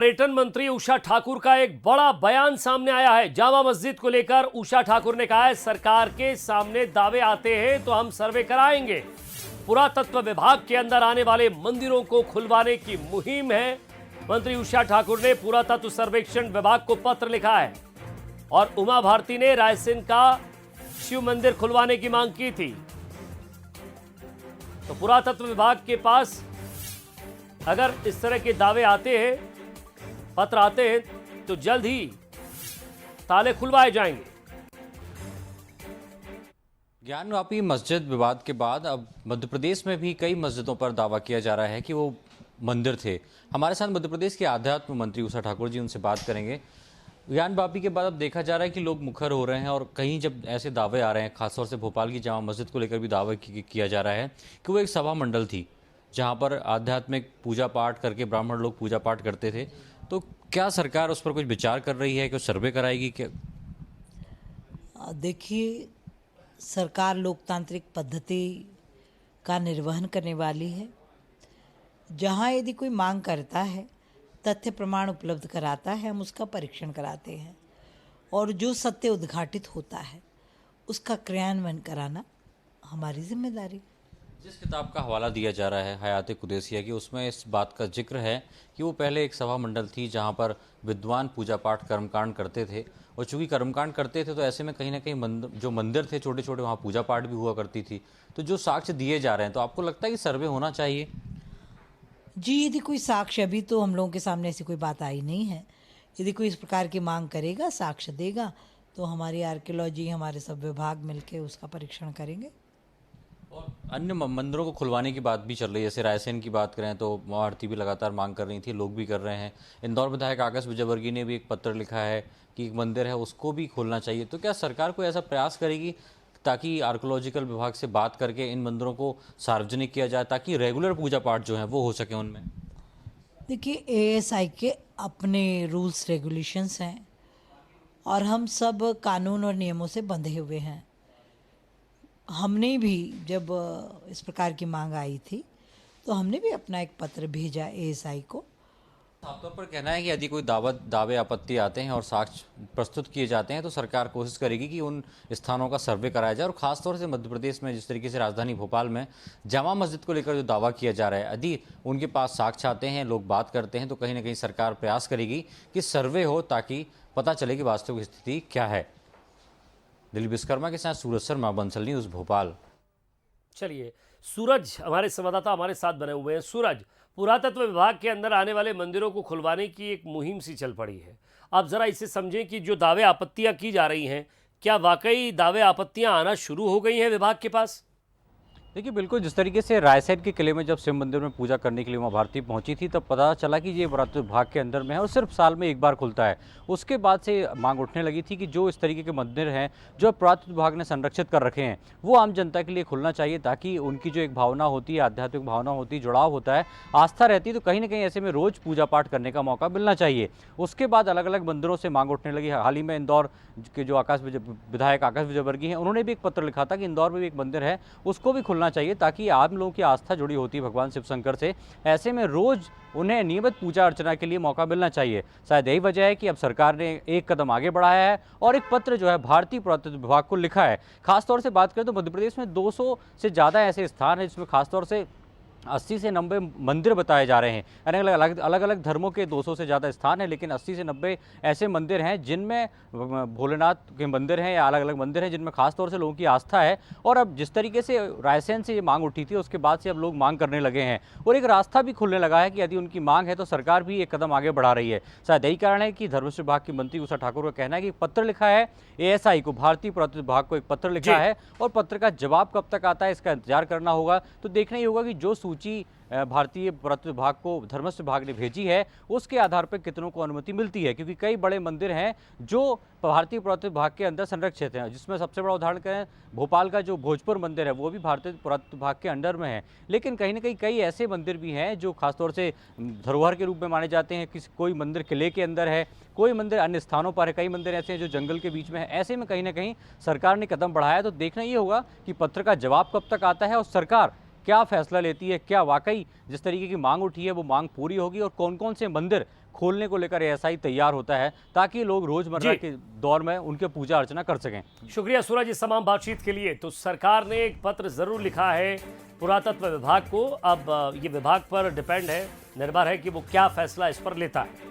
पर्यटन मंत्री उषा ठाकुर का एक बड़ा बयान सामने आया है। जामा मस्जिद को लेकर उषा ठाकुर ने कहा है, सरकार के सामने दावे आते हैं तो हम सर्वे कराएंगे। पुरातत्व विभाग के अंदर आने वाले मंदिरों को खुलवाने की मुहिम है। मंत्री उषा ठाकुर ने पुरातत्व सर्वेक्षण विभाग को पत्र लिखा है और उमा भारती ने रायसेन का शिव मंदिर खुलवाने की मांग की थी। तो पुरातत्व विभाग के पास अगर इस तरह के दावे आते हैं, पत्र आते हैं, तो जल्द ही ताले खुलवाए जाएंगे। ज्ञानवापी मस्जिद विवाद के बाद अब मध्य प्रदेश में भी कई मस्जिदों पर दावा किया जा रहा है कि वो मंदिर थे। हमारे साथ मध्य प्रदेश के आध्यात्म मंत्री उषा ठाकुर जी, उनसे बात करेंगे। ज्ञानवापी के बाद अब देखा जा रहा है कि लोग मुखर हो रहे हैं और कहीं जब ऐसे दावे आ रहे हैं, खासतौर से भोपाल की जामा मस्जिद को लेकर भी दावा किया जा रहा है कि वो एक सभा मंडल थी जहाँ पर आध्यात्मिक पूजा पाठ करके ब्राह्मण लोग पूजा पाठ करते थे। तो क्या सरकार उस पर कुछ विचार कर रही है, कुछ सर्वे कराएगी क्या? देखिए, सरकार लोकतांत्रिक पद्धति का निर्वहन करने वाली है। जहाँ यदि कोई मांग करता है, तथ्य प्रमाण उपलब्ध कराता है, हम उसका परीक्षण कराते हैं और जो सत्य उद्घाटित होता है उसका क्रियान्वयन कराना हमारी जिम्मेदारी। जिस किताब का हवाला दिया जा रहा है हयात कुदैसिया की, उसमें इस बात का जिक्र है कि वो पहले एक सभा मंडल थी जहां पर विद्वान पूजा पाठ कर्मकांड करते थे और चूंकि कर्मकांड करते थे तो ऐसे में कहीं ना कहीं जो मंदिर थे छोटे छोटे, वहाँ पूजा पाठ भी हुआ करती थी। तो जो साक्ष्य दिए जा रहे हैं, तो आपको लगता है कि सर्वे होना चाहिए? जी, यदि कोई साक्ष्य, अभी तो हम लोगों के सामने ऐसी कोई बात आई नहीं है। यदि कोई इस प्रकार की मांग करेगा, साक्ष्य देगा, तो हमारी आर्कियोलॉजी, हमारे सब विभाग मिलकर उसका परीक्षण करेंगे। और अन्य मंदिरों को खुलवाने की बात भी चल रही है। जैसे रायसेन की बात करें तो भारती भी लगातार मांग कर रही थी, लोग भी कर रहे हैं। इंदौर विधायक आकाश विजयवर्गीय ने भी एक पत्र लिखा है कि एक मंदिर है उसको भी खोलना चाहिए। तो क्या सरकार कोई ऐसा प्रयास करेगी ताकि आर्कियोलॉजिकल विभाग से बात करके इन मंदिरों को सार्वजनिक किया जाए, ताकि रेगुलर पूजा पाठ जो है वो हो सके उनमें? देखिए, एएसआई के अपने रूल्स रेगुलेशंस हैं और हम सब कानून और नियमों से बंधे हुए हैं। हमने भी जब इस प्रकार की मांग आई थी तो हमने भी अपना एक पत्र भेजा एएसआई को। आमतौर पर कहना है कि यदि कोई दावे आपत्ति आते हैं और साक्ष्य प्रस्तुत किए जाते हैं तो सरकार कोशिश करेगी कि उन स्थानों का सर्वे कराया जाए। और खासतौर से मध्य प्रदेश में जिस तरीके से राजधानी भोपाल में जामा मस्जिद को लेकर जो दावा किया जा रहा है, यदि उनके पास साक्ष्य आते हैं, लोग बात करते हैं, तो कहीं ना कहीं सरकार प्रयास करेगी कि सर्वे हो ताकि पता चले कि वास्तविक स्थिति क्या है। दिलीप विश्वकर्मा के साथ सूरज शर्मा, बंसल न्यूज़, भोपाल। चलिए, सूरज हमारे संवाददाता हमारे साथ बने हुए हैं। सूरज, पुरातत्व विभाग के अंदर आने वाले मंदिरों को खुलवाने की एक मुहिम सी चल पड़ी है। आप जरा इसे समझें कि जो दावे आपत्तियां की जा रही हैं, क्या वाकई दावे आपत्तियां आना शुरू हो गई हैं विभाग के पास? देखिए, बिल्कुल जिस तरीके से रायसेन के किले में जब शिव मंदिर में पूजा करने के लिए उमा भारती पहुंची थी, तब पता चला कि ये पुरातत्व विभाग के अंदर में है और सिर्फ साल में एक बार खुलता है। उसके बाद से मांग उठने लगी थी कि जो इस तरीके के मंदिर हैं जो पुरातत्व विभाग ने संरक्षित कर रखे हैं, वो आम जनता के लिए खुलना चाहिए, ताकि उनकी जो एक भावना होती है, आध्यात्मिक भावना होती है, जुड़ाव होता है, आस्था रहती है, तो कहीं ना कहीं ऐसे में रोज पूजा पाठ करने का मौका मिलना चाहिए। उसके बाद अलग अलग मंदिरों से मांग उठने लगी। हाल ही में इंदौर के जो विधायक आकाश विजयवर्गीय हैं, उन्होंने भी एक पत्र लिखा था कि इंदौर में भी एक मंदिर है, उसको भी खुलना चाहिए, ताकि आम लोगों की आस्था जुड़ी होती है भगवान शिव शंकर से। ऐसे में रोज उन्हें नियमित पूजा अर्चना के लिए मौका मिलना चाहिए। शायद यही वजह है कि अब सरकार ने एक कदम आगे बढ़ाया है और एक पत्र जो है भारतीय पुरातत्व विभाग को लिखा है। खासतौर से बात करें तो मध्य प्रदेश में 200 से ज़्यादा ऐसे स्थान हैं जिसमें खासतौर से 80 से 90 मंदिर बताए जा रहे हैं। अलग अलग धर्मों के 200 से ज़्यादा स्थान हैं, लेकिन 80 से 90 ऐसे मंदिर हैं जिनमें भोलेनाथ के मंदिर हैं या अलग अलग मंदिर हैं जिनमें खास तौर से लोगों की आस्था है। और अब जिस तरीके से रायसेन से ये मांग उठी थी, उसके बाद से अब लोग मांग करने लगे हैं और एक रास्ता भी खुलने लगा है कि यदि उनकी मांग है तो सरकार भी एक कदम आगे बढ़ा रही है। शायद यही कारण है कि धर्मस्व विभाग की मंत्री उषा ठाकुर का कहना है कि पत्र लिखा है एएसआई को, भारतीय पुरातत्व विभाग को एक पत्र लिखा है और पत्र का जवाब कब तक आता है इसका इंतजार करना होगा। तो देखना ही होगा कि जो सूची भारतीय पुरातत्व विभाग को धर्मस्व विभाग ने भेजी है उसके आधार पर कितनों को अनुमति मिलती है, क्योंकि कई बड़े मंदिर हैं जो भारतीय पुरातत्व विभाग के अंदर संरक्षित हैं, जिसमें सबसे बड़ा उदाहरण करें भोपाल का जो भोजपुर मंदिर है, वो भी भारतीय पुरातत्व विभाग के अंडर में है। लेकिन कहीं ना कहीं कई ऐसे मंदिर भी हैं जो खासतौर से धरोहर के रूप में माने जाते हैं। कोई मंदिर किले के अंदर है, कोई मंदिर अन्य स्थानों पर है, कई मंदिर ऐसे हैं जो जंगल के बीच में है। ऐसे में कहीं ना कहीं सरकार ने कदम बढ़ाया। तो देखना ये होगा कि पत्र का जवाब कब तक आता है और सरकार क्या फैसला लेती है। क्या वाकई जिस तरीके की मांग उठी है वो मांग पूरी होगी और कौन कौन से मंदिर खोलने को लेकर एएसआई तैयार होता है ताकि लोग रोजमर्रा जी। के दौर में उनके पूजा अर्चना कर सकें। शुक्रिया सूरज इस तमाम बातचीत के लिए। तो सरकार ने एक पत्र जरूर लिखा है पुरातत्व विभाग को, अब ये विभाग पर डिपेंड है, निर्भर है कि वो क्या फैसला इस पर लेता है।